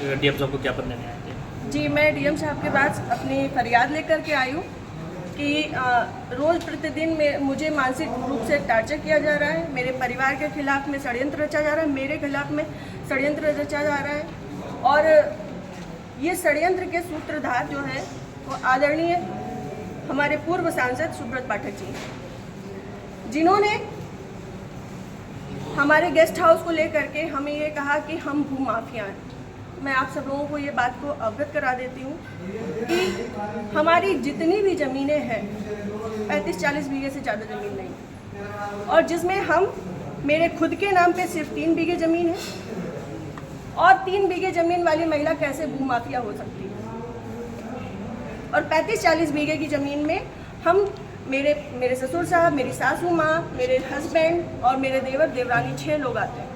DM साहब को ज्ञापन देने आए थे? जी, मैं डीएम साहब के पास अपनी फरियाद लेकर के आई हूँ कि रोज़ प्रतिदिन में मुझे मानसिक रूप से टार्चर किया जा रहा है। मेरे परिवार के खिलाफ में षड्यंत्र रचा जा रहा है, मेरे खिलाफ में षड्यंत्र रचा जा रहा है। और ये षड्यंत्र के सूत्रधार जो है वो आदरणीय हमारे पूर्व सांसद सुब्रत पाठक जी, जिन्होंने हमारे गेस्ट हाउस को लेकर के हमें ये कहा कि हम भू माफिया हैं। मैं आप सब लोगों को ये बात को अवगत करा देती हूँ कि हमारी जितनी भी ज़मीनें हैं 35-40 बीघे से ज़्यादा ज़मीन नहीं है, और जिसमें हम मेरे खुद के नाम पे सिर्फ 3 बीघे ज़मीन है। और 3 बीघे ज़मीन वाली महिला कैसे भू माफिया हो सकती है? और 35-40 बीघे की ज़मीन में हम मेरे ससुर साहब, मेरी सासू माँ, मेरे हस्बैंड और मेरे देवर देवरानी 6 लोग आते हैं।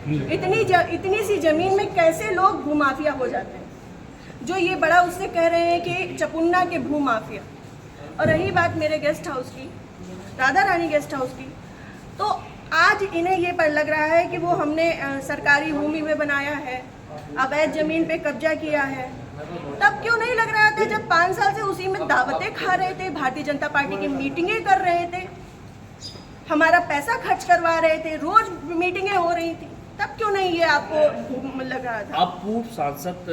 इतनी सी ज़मीन में कैसे लोग भू माफिया हो जाते हैं? जो ये बड़ा उससे कह रहे हैं कि चपुन्ना के भू माफिया। और रही बात मेरे गेस्ट हाउस की, राधा रानी गेस्ट हाउस की, तो आज इन्हें ये पर लग रहा है कि वो हमने सरकारी भूमि में बनाया है, अवैध ज़मीन पे कब्जा किया है। तब क्यों नहीं लग रहा था जब 5 साल से उसी में दावतें खा रहे थे, भारतीय जनता पार्टी की मीटिंगें कर रहे थे, हमारा पैसा खर्च करवा रहे थे, रोज मीटिंगें हो रही थी, तब क्यों नहीं ये आपको लग रहा था? आप पूर्व सांसद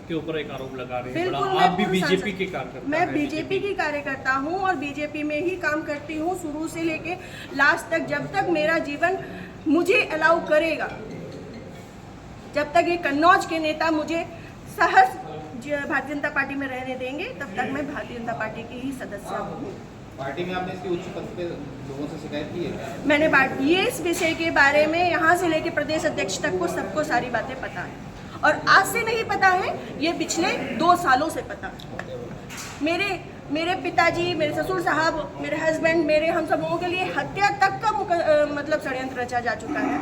के ऊपर एक आरोप लगा रहे हैं, बिल्कुल, आप भी बीजेपी के कार्यकर्ता? मैं बीजेपी की कार्यकर्ता हूँ और बीजेपी में ही काम करती हूँ शुरू से लेके लास्ट तक, जब तक मेरा जीवन मुझे अलाउ करेगा, जब तक ये कन्नौज के नेता मुझे सहज भारतीय जनता पार्टी में रहने देंगे, तब तक मैं भारतीय जनता पार्टी की ही सदस्य हूँ। पार्टी में आपने इसकी उच्च पद पे लोगों से शिकायत की है? मैंने ये इस विषय के बारे में यहाँ से लेके प्रदेश अध्यक्ष तक को सबको सारी बातें पता है, और आज से नहीं पता है, ये पिछले 2 सालों से पता है। मेरे पिताजी, मेरे ससुर साहब, मेरे हस्बैंड, मेरे हम सब लोगों के लिए हत्या तक का मतलब षड्यंत्र रचा जा चुका है,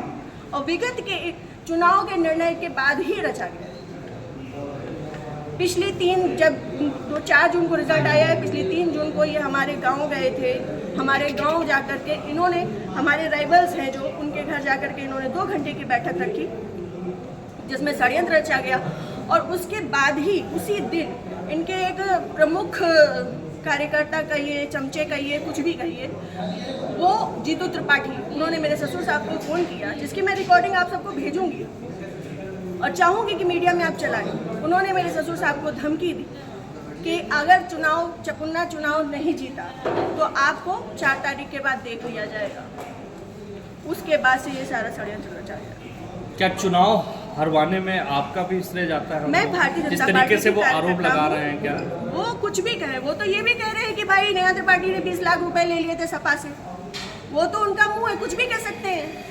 और विगत के चुनाव के निर्णय के बाद ही रचा गया। पिछली 4 जून को रिजल्ट आया है, पिछली 3 जून को ये हमारे गांव गए थे। हमारे गांव जाकर के इन्होंने, हमारे राइवल्स हैं जो, उनके घर जाकर के इन्होंने 2 घंटे की बैठक रखी जिसमें षड्यंत्र रचा गया। और उसके बाद ही उसी दिन इनके एक प्रमुख कार्यकर्ता कहिए, चमचे कहिए, कुछ भी कहिए, वो जीतू त्रिपाठी, उन्होंने मेरे ससुर साहब को फ़ोन किया, जिसकी मैं रिकॉर्डिंग आप सबको भेजूंगी और चाहूँगी कि मीडिया में आप चलाएं। उन्होंने मेरे ससुर साहब को धमकी दी कि अगर चपुन्ना चुनाव नहीं जीता तो आपको 4 तारीख के बाद देख लिया जाएगा। उसके बाद से ये सारा षड्यंत्र रचा गया। क्या चुनाव हरवाने में आपका भी श्रेय जाता है? मैं भारतीय जनता जिस पार्टी तरीके से वो की आरोप कार्यकर्ता लगा हूं, रहे हैं, क्या वो कुछ भी कहे, वो तो ये भी कह रहे हैं कि भाई नेहा त्रिपाठी ने 20 लाख रुपए ले लिए थे सपा से। वो तो उनका मुंह है, कुछ भी कह सकते हैं।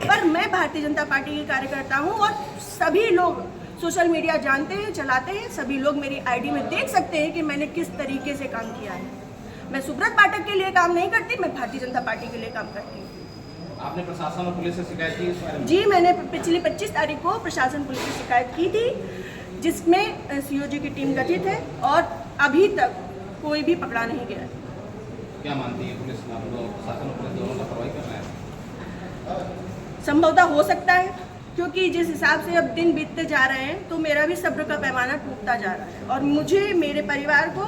पर मैं भारतीय जनता पार्टी की कार्यकर्ता हूं, और सभी लोग सोशल मीडिया जानते हैं, चलाते हैं, सभी लोग मेरी आईडी में देख सकते हैं कि मैंने किस तरीके से काम किया है। मैं सुब्रत पाठक के लिए काम नहीं करती, मैं भारतीय जनता पार्टी के लिए काम करती हूँ। आपने प्रशासन और पुलिस से शिकायत की इस बारे में? जी, मैंने पिछली 25 तारीख को प्रशासन पुलिस से शिकायत की थी, जिसमें सीओजी की टीम गठित है, और अभी तक कोई भी पकड़ा नहीं गया। क्या मानती है पुलिस, प्रशासन और पुलिस दोनों लापरवाही कर रहे हैं? संभवतः हो सकता है, क्योंकि जिस हिसाब से अब दिन बीतते जा रहे हैं तो मेरा भी सब्र का पैमाना टूटता जा रहा है, और मुझे, मेरे परिवार को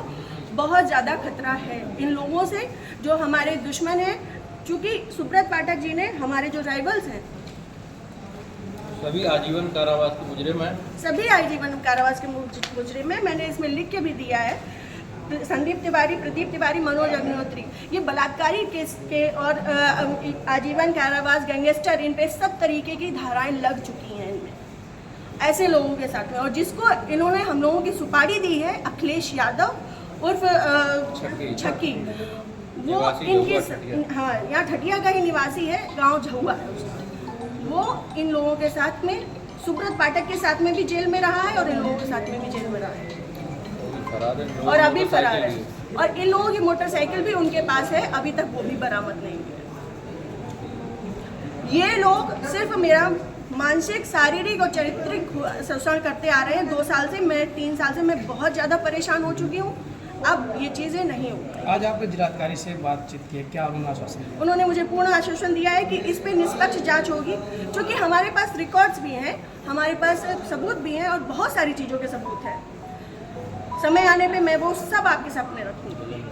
बहुत ज़्यादा खतरा है इन लोगों से जो हमारे दुश्मन हैं। चूँकि सुब्रत पाठक जी ने, हमारे जो राइवल्स हैं, सभी आजीवन कारावास के मुजरिम हैं। सभी आजीवन कारावास के मुजरिम हैं। मैंने इसमें लिख के भी दिया है, संदीप तिवारी, प्रदीप तिवारी, मनोज अग्निहोत्री, ये बलात्कारी केस के और आजीवन कारावास, गैंगस्टर, इन पे सब तरीके की धाराएं लग चुकी हैं इनमें, ऐसे लोगों के साथ में। और जिसको इन्होंने हम लोगों की सुपारी दी है, अखिलेश यादव उर्फ छक्की, वो इनके, हाँ, यहाँ ठटिया का ही निवासी है, गांव झहुआ है उसका। वो इन लोगों के साथ में, सुब्रत पाठक के साथ में भी जेल में रहा है और इन लोगों के साथ में भी जेल में रहा है, और अभी फरार है। और इन लोगों की मोटरसाइकिल भी उनके पास है, अभी तक वो भी बरामद नहीं हुई है। ये लोग सिर्फ मेरा मानसिक, शारीरिक और चारित्रिक शोषण करते आ रहे हैं 2 साल से। मैं 3 साल से मैं बहुत ज़्यादा परेशान हो चुकी हूँ। अब ये चीज़ें नहीं होंगी। आज आपने जिलाधिकारी से बातचीत की है, क्या उन्होंने आश्वासन दिया? उन्होंने मुझे पूर्ण आश्वासन दिया है कि इस पे निष्पक्ष जांच होगी, क्योंकि हमारे पास रिकॉर्ड्स भी हैं, हमारे पास सबूत भी हैं और बहुत सारी चीज़ों के सबूत हैं। समय आने पे मैं वो सब आपके सामने रखूँगी।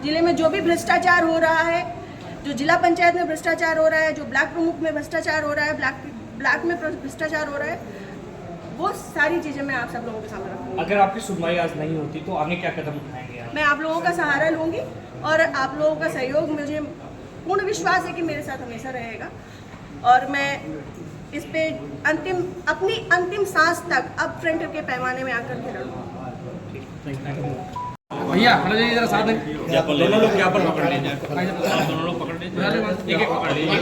जिले में जो भी भ्रष्टाचार हो रहा है, जो जिला पंचायत में भ्रष्टाचार हो रहा है, जो ब्लॉक प्रमुख में भ्रष्टाचार हो रहा है, ब्लॉक में भ्रष्टाचार हो रहा है, वो सारी चीज़ें मैं आप सब लोगों के सामने रखूँगी। अगर आपकी सुनवाई आज नहीं होती तो आगे क्या कदम उठाएंगे आप? मैं आप लोगों का सहारा लूँगी और आप लोगों का सहयोग, मुझे पूर्ण विश्वास है कि मेरे साथ हमेशा रहेगा और मैं इस पे अपनी अंतिम सांस तक अब फ्रंट के पैमाने में आकर के लड़ूँगी। भैया खड़े जाइए जरा साथ में। दोनों लोग ज्ञापन पकड़ लीजिए, दोनों लोग पकड़ लीजिए, एक एक पकड़ लीजिए,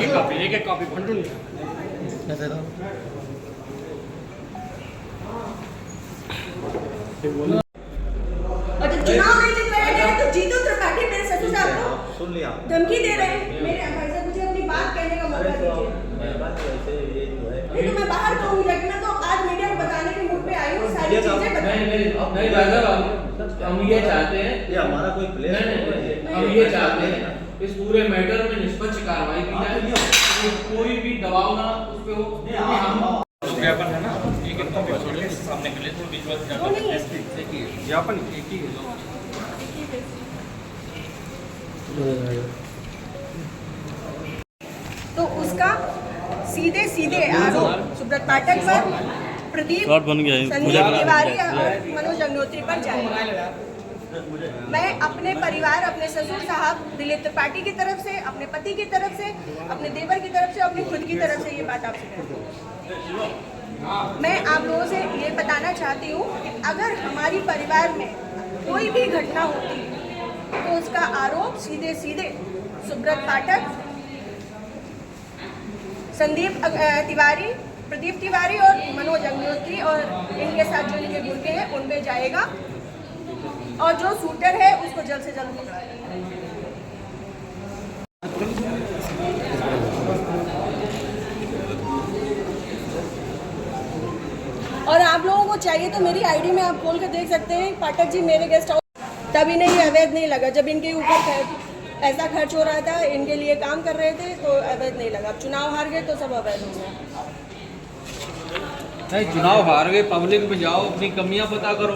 एक एक कॉपी पकड़ लीजिए। और जब चुनाव नहीं जितवाया गया तो जीतू त्रिपाठी मेरे ससुर साहब को धमकी दे रहे हैं। मेरे भाई साहब मुझे अपनी बात कहने का मौका दीजिए। नहीं तो मैं बाहर कहूँगी, लेकिन मैं तो आज मीडिया को बताने के मूड पे आई हूँ, सारी चीजें नहीं भाई साहब, हम ये चाहते हैं, ये हमारा कोई प्लेस नहीं, हम ये चाहते हैं इस पूरे मैटर में निष्पक्ष कार्रवाई की जाए, कोई भी दबाव ना उस पे हो, क्योंकि हम ज्ञापन है ना, एक एक कॉपी पकड़ के सामने के लिए थोड़ी विजुअल वो नहीं है। ज्ञापन एक ही है। तो उसका सीधे सीधे आरोप सुब्रत पाठक पर, प्रदीप, संदीप तिवारी और मनोज अग्निहोत्री पर जाएगा। मैं अपने परिवार, अपने ससुर साहब दिलीप त्रिपाठी की तरफ से, अपने पति की तरफ से, अपने देवर की तरफ से, अपनी खुद की तरफ से ये बात आपसे कहती हूँ। मैं आप लोगों से ये बताना चाहती हूँ कि अगर हमारी परिवार में कोई भी घटना होती है तो उसका आरोप सीधे सीधे सुब्रत पाठक, संदीप तिवारी, प्रदीप तिवारी और मनोज अग्निहोत्री और इनके साथ जो इनके गुर्गे हैं उन पे जाएगा और जो शूटर है उसको जल्द से जल्द पकड़ा जाएगा। और आप लोगों को चाहिए तो मेरी आईडी में आप खोल कर देख सकते हैं, पाठक जी मेरे गेस्ट हाउस, तभी नहीं अवैध नहीं लगा। जब इनके ऊपर ऐसा खर्च हो रहा था, इनके लिए काम कर रहे थे तो अवैध नहीं लगा। अब चुनाव हार गए तो सब अवैध हो गया। नहीं, चुनाव हार गए, पब्लिक में जाओ, अपनी कमियां पता करो।